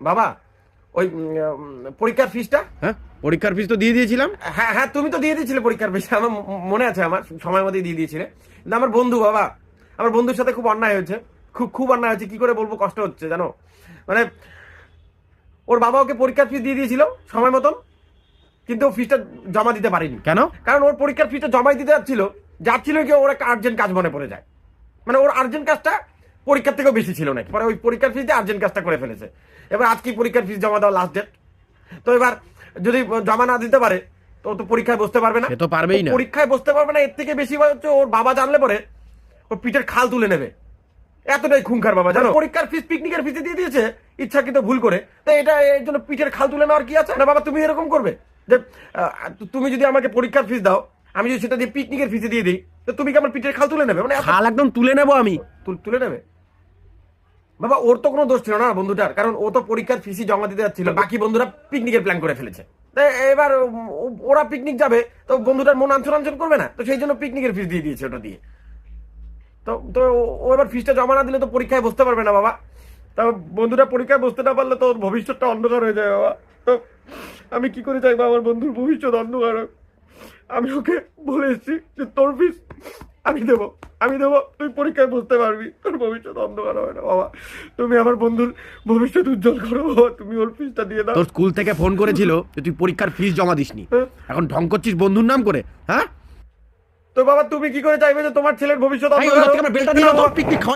বাবা ওই পরীক্ষার ফিসটা। হ্যাঁ, পরীক্ষার ফিস তো দিয়ে দিয়েছিলাম। হ্যাঁ হ্যাঁ, তুমি তো দিয়ে দিয়েছিলে পরীক্ষার ফিস, আমার মনে আছে, আমার সময় মতোই দিয়ে দিয়েছিলে। কিন্তু আমার বন্ধু বাবা, আমার বন্ধুর সাথে খুব অন্যায় হয়েছে, খুব খুব অন্যায় হয়েছে, কি করে বলবো, কষ্ট হচ্ছে জানো। মানে ওর বাবা ওকে পরীক্ষার ফিস দিয়ে দিয়েছিল সময় মতন, কিন্তু ও ফিসটা জমা দিতে পারেনি। কেন? কারণ ওর পরীক্ষার ফিসটা জমাই দিতে যাচ্ছিল কি ওর একটা আর্জেন্ট কাজ মনে পড়ে যায়। মানে ওর আর্জেন্ট কাজটা পরীক্ষার থেকেও বেশি ছিল নাকি, পরে ওই পরীক্ষার ফিস দিয়ে আর্জেন্ট কাজটা করে ফেলেছে। এবার আজকে পরীক্ষার ফিস জমা দেওয়া লাস্ট ডেট, তো এবার যদি জমা না দিতে পারে তো ও তো পরীক্ষায় বসতে পারবে না। সে তো পারবেই না। পরীক্ষায় বসতে পারবে না, এর থেকে বেশি হচ্ছে ওর বাবা জানলে পরে ওর পিঠের খাল তুলে নেবে। এতটাই খুঙ্খার বাবা জানো। পরীক্ষার ফিস পিকনিকের ফিসে দিয়ে দিয়েছে ইচ্ছাকৃত ভুল করে, তো এটা এর জন্য পিঠের খাল তুলে নেওয়ার কি আছে না বাবা? তুমি এরকম করবে যে তুমি যদি আমাকে পরীক্ষার ফিস দাও, আমি যদি সেটা দিয়ে পিকনিকের ফিসে দিয়ে দিই, তো তুমি কি আমার পিঠের খাল তুলে নেবে? মানে খাল একদম তুলে নেবো আমি। তুলে নেবে বাবা? ওর তো কোনো দোষ ছিল না বন্ধুটার, কারণ ও তো পরীক্ষার ফিসই জমা দিতে যাচ্ছিল, বাকি বন্ধুরা পিকনিকের প্ল্যান করে ফেলেছে। তো এবার ওরা পিকনিক যাবে, তো বন্ধুটার মন আঞ্চন করবে না, তো সেই জন্য পিকনিকের ফিস দিয়ে দিয়েছে ওটা দিয়ে। তো তো ও এবার ফিসটা জমা না দিলে তো পরীক্ষায় বসতে পারবে না বাবা। তা বন্ধুরা পরীক্ষায় বসতে না পারলে তো ওর ভবিষ্যৎটা অন্ধকার হয়ে যায় বাবা। তো আমি কি করে চাইবো আমার বন্ধুর ভবিষ্যৎ অন্ধকার হোক? আমি ওকে বলে এসেছি যে তোর ফিস আমি দেবো, তুই পরীক্ষায় বসতে পারবি, তোর ভবিষ্যৎ অন্ধকার হবে না বাবা। তুমি আমার বন্ধুর ভবিষ্যৎ উজ্জ্বল করো বাবা, তুমি ওর ফিসটা দিয়ে দাও। তোর স্কুল থেকে ফোন করেছিল যে তুই পরীক্ষার ফিস জমা দিসনি, এখন ঢং করছিস বন্ধুর নাম করে। হ্যাঁ, তো বাবা তুমি কি করে চাইবে যে তোমার ছেলের ভবিষ্যৎ এই, ওই অন্ধকার ঘর হোক? থেকে আমার বেলটা দিয়ে দাও তো, পিকনিক খাওয়াই।